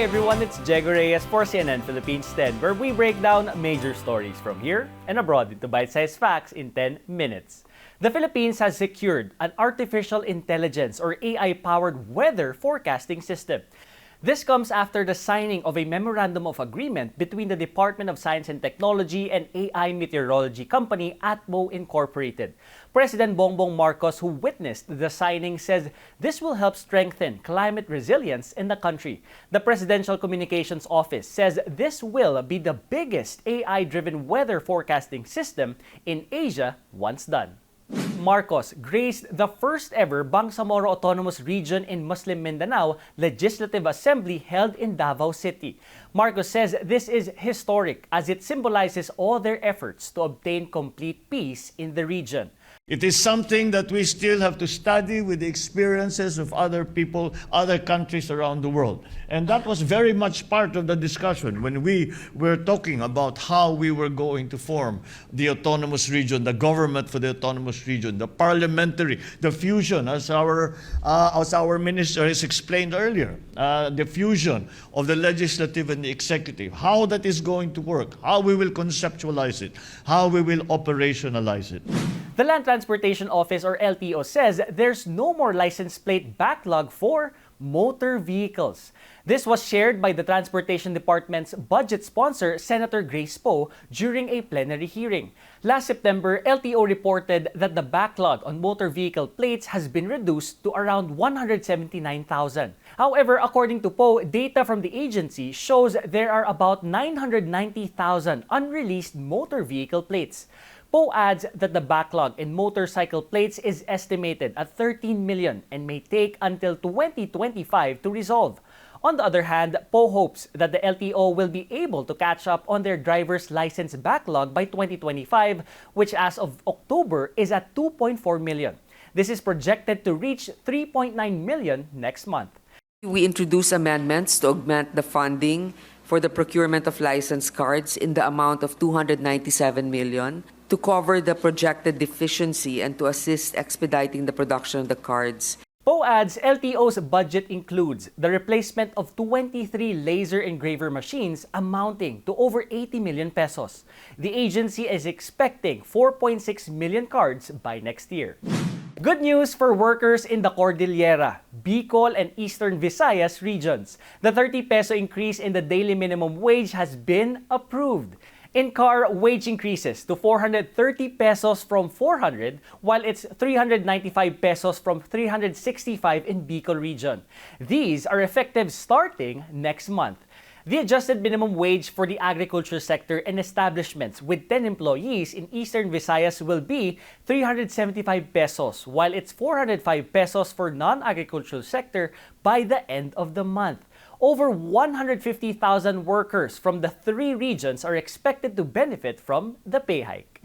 Hey everyone, it's Jego Reyes for CNN Philippines 10, where we break down major stories from here and abroad into bite-sized facts in 10 minutes. The Philippines has secured an artificial intelligence or AI-powered weather forecasting system. This comes after the signing of a memorandum of agreement between the Department of Science and Technology and AI meteorology company Atmo Incorporated. President Bongbong Marcos, who witnessed the signing, says this will help strengthen climate resilience in the country. The Presidential Communications Office says this will be the biggest AI-driven weather forecasting system in Asia once done. Marcos graced the first ever Bangsamoro Autonomous Region in Muslim Mindanao Legislative Assembly held in Davao City. Marcos says this is historic as it symbolizes all their efforts to obtain complete peace in the region. It is something that we still have to study with the experiences of other people, other countries around the world. And that was very much part of the discussion when we were talking about how we were going to form the autonomous region, the government for the autonomous region, the parliamentary, the fusion, as our minister has explained earlier, the fusion of the legislative and the executive, how that is going to work, how we will conceptualize it, how we will operationalize it. The Land Transportation Office or LTO says there's no more license plate backlog for motor vehicles. This was shared by the Transportation Department's budget sponsor, Senator Grace Poe, during a plenary hearing. Last September, LTO reported that the backlog on motor vehicle plates has been reduced to around 179,000. However, according to Poe, data from the agency shows there are about 990,000 unreleased motor vehicle plates. Poe adds that the backlog in motorcycle plates is estimated at 13 million and may take until 2025 to resolve. On the other hand, Poe hopes that the LTO will be able to catch up on their driver's license backlog by 2025, which as of October is at 2.4 million. This is projected to reach 3.9 million next month. We introduce amendments to augment the funding for the procurement of license cards in the amount of 297 million to cover the projected deficiency and to assist expediting the production of the cards. Poe adds LTO's budget includes the replacement of 23 laser engraver machines amounting to over 80 million pesos. The agency is expecting 4.6 million cards by next year. Good news for workers in the Cordillera, Bicol, and Eastern Visayas regions. The 30 peso increase in the daily minimum wage has been approved. In-car wage increases to 430 pesos from 400, while it's 395 pesos from 365 in Bicol region. These are effective starting next month. The adjusted minimum wage for the agriculture sector and establishments with 10 employees in Eastern Visayas will be 375 pesos, while it's 405 pesos for non-agricultural sector by the end of the month. Over 150,000 workers from the three regions are expected to benefit from the pay hike.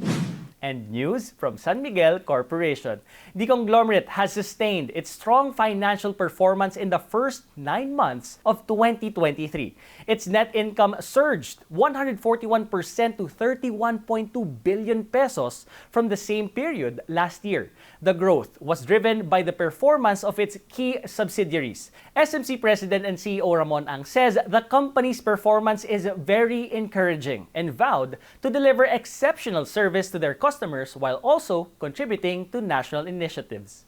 And news from San Miguel Corporation. The conglomerate has sustained its strong financial performance in the first 9 months of 2023. Its net income surged 141% to 31.2 billion pesos from the same period last year. The growth was driven by the performance of its key subsidiaries. SMC President and CEO Ramon Ang says the company's performance is very encouraging and vowed to deliver exceptional service to their customers while also contributing to national initiatives.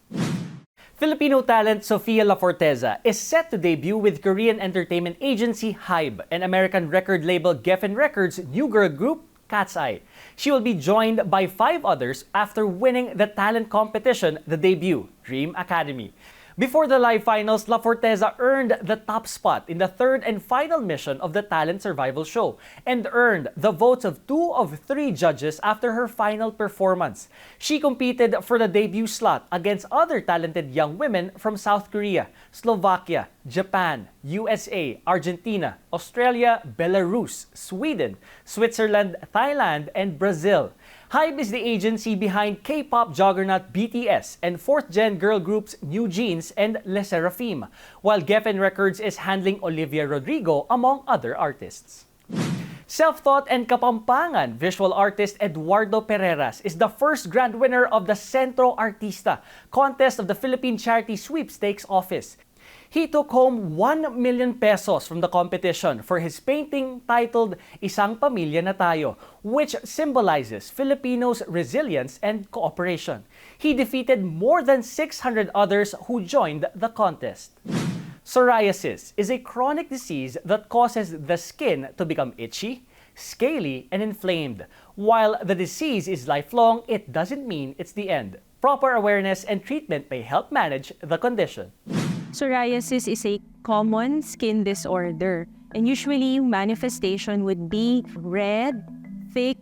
Filipino talent Sofia La Forteza is set to debut with Korean entertainment agency HYBE and American record label Geffen Records' new girl group Cat's Eye. She will be joined by 5 others after winning the talent competition, the debut, Dream Academy. Before the live finals, La Forteza earned the top spot in the third and final mission of the talent survival show and earned the votes of 2 of 3 judges after her final performance. She competed for the debut slot against other talented young women from South Korea, Slovakia, Japan, USA, Argentina, Australia, Belarus, Sweden, Switzerland, Thailand, and Brazil. HYBE is the agency behind K-pop juggernaut BTS and 4th-gen girl groups New Jeans and Le Sserafim, while Geffen Records is handling Olivia Rodrigo, among other artists. Self-taught and Kapampangan visual artist Eduardo Pereras is the first grand winner of the Centro Artista contest of the Philippine Charity Sweepstakes Office. He took home 1 million pesos from the competition for his painting titled Isang Pamilya na Tayo, which symbolizes Filipinos' resilience and cooperation. He defeated more than 600 others who joined the contest. Psoriasis is a chronic disease that causes the skin to become itchy, scaly, and inflamed. While the disease is lifelong, it doesn't mean it's the end. Proper awareness and treatment may help manage the condition. Psoriasis is a common skin disorder, and usually manifestation would be red, thick,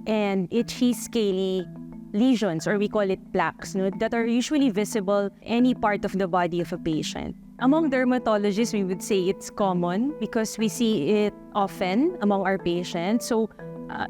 and itchy, scaly lesions, or we call it plaques, no, that are usually visible any part of the body of a patient. Among dermatologists, we would say it's common because we see it often among our patients. So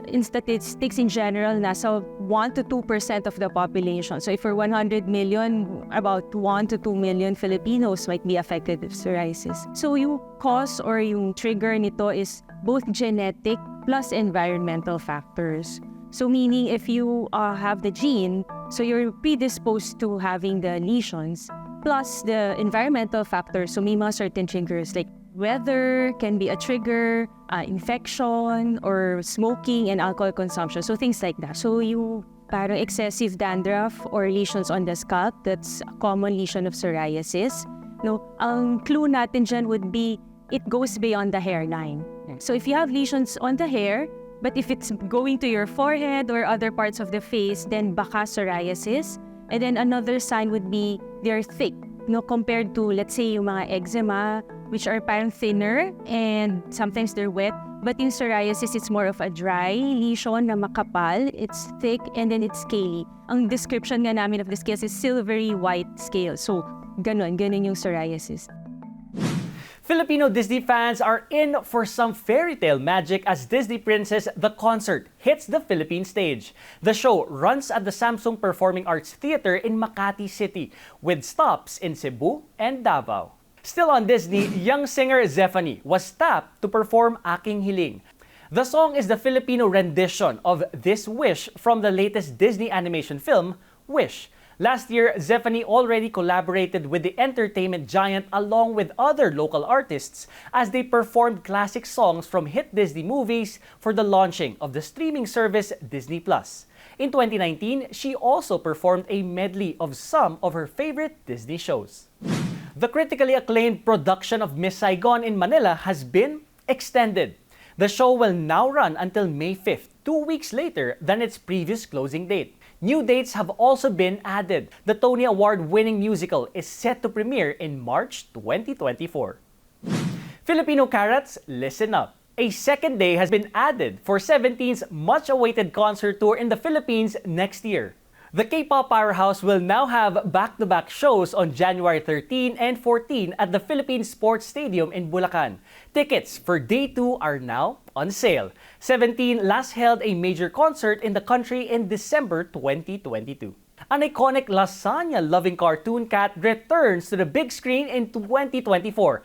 in statistics in general, nasa 1 to 2% of the population. So if for 100 million, about 1 to 2 million Filipinos might be affected with psoriasis. So yung cause or yung trigger nito is both genetic plus environmental factors. So meaning if you have the gene, so you're predisposed to having the lesions, plus the environmental factors, so may mga certain triggers like weather can be a trigger, infection, or smoking and alcohol consumption. So things like that. So you parang excessive dandruff or lesions on the scalp, that's a common lesion of psoriasis. No, ang clue natin dyan would be it goes beyond the hairline. So if you have lesions on the hair, but if it's going to your forehead or other parts of the face, then baka psoriasis. And then another sign would be they're thick, no, compared to, let's say, yung mga eczema, which are parang thinner and sometimes they're wet. But in psoriasis, it's more of a dry lesion na makapal. It's thick and then it's scaly. Ang description nga namin of the scales is silvery white scale. So, ganun yung psoriasis. Filipino Disney fans are in for some fairy tale magic as Disney Princess The Concert hits the Philippine stage. The show runs at the Samsung Performing Arts Theater in Makati City with stops in Cebu and Davao. Still on Disney, young singer Zephanie was tapped to perform Aing Heing. The song is the Filipino rendition of This Wish from the latest Disney animation film, Wish. Last year, Zephanie already collaborated with the entertainment giant along with other local artists as they performed classic songs from hit Disney movies for the launching of the streaming service Disney+. In 2019, she also performed a medley of some of her favorite Disney shows. The critically acclaimed production of Miss Saigon in Manila has been extended. The show will now run until May 5th, 2 weeks later than its previous closing date. New dates have also been added. The Tony Award-winning musical is set to premiere in March 2024. Filipino Carrots, listen up. A second day has been added for 17's much-awaited concert tour in the Philippines next year. The K-pop powerhouse will now have back-to-back shows on January 13 and 14 at the Philippine Sports Stadium in Bulacan. Tickets for Day 2 are now on sale. 17 last held a major concert in the country in December 2022. An iconic lasagna-loving cartoon cat returns to the big screen in 2024.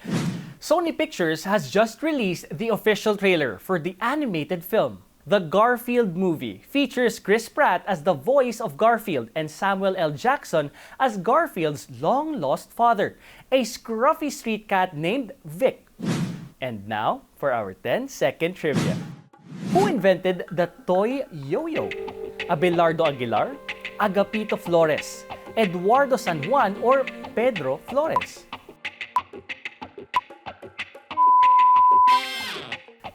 Sony Pictures has just released the official trailer for the animated film. The Garfield Movie features Chris Pratt as the voice of Garfield and Samuel L. Jackson as Garfield's long-lost father, a scruffy street cat named Vic. And now for our 10-second trivia. Who invented the toy yo-yo? Abelardo Aguilar, Agapito Flores, Eduardo San Juan, or Pedro Flores?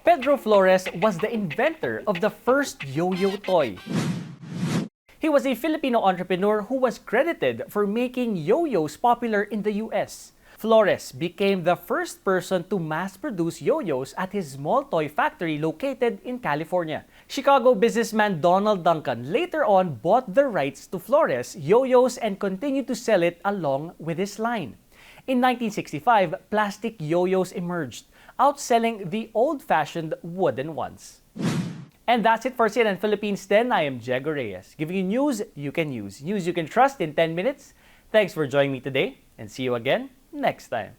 Pedro Flores was the inventor of the first yo-yo toy. He was a Filipino entrepreneur who was credited for making yo-yos popular in the US. Flores became the first person to mass-produce yo-yos at his small toy factory located in California. Chicago businessman Donald Duncan later on bought the rights to Flores yo-yos and continued to sell it along with his line. In 1965, plastic yo-yos emerged, outselling the old-fashioned wooden ones. And that's it for CNN Philippines 10. I am Jego Reyes, giving you news you can use, news you can trust in 10 minutes. Thanks for joining me today, and see you again next time.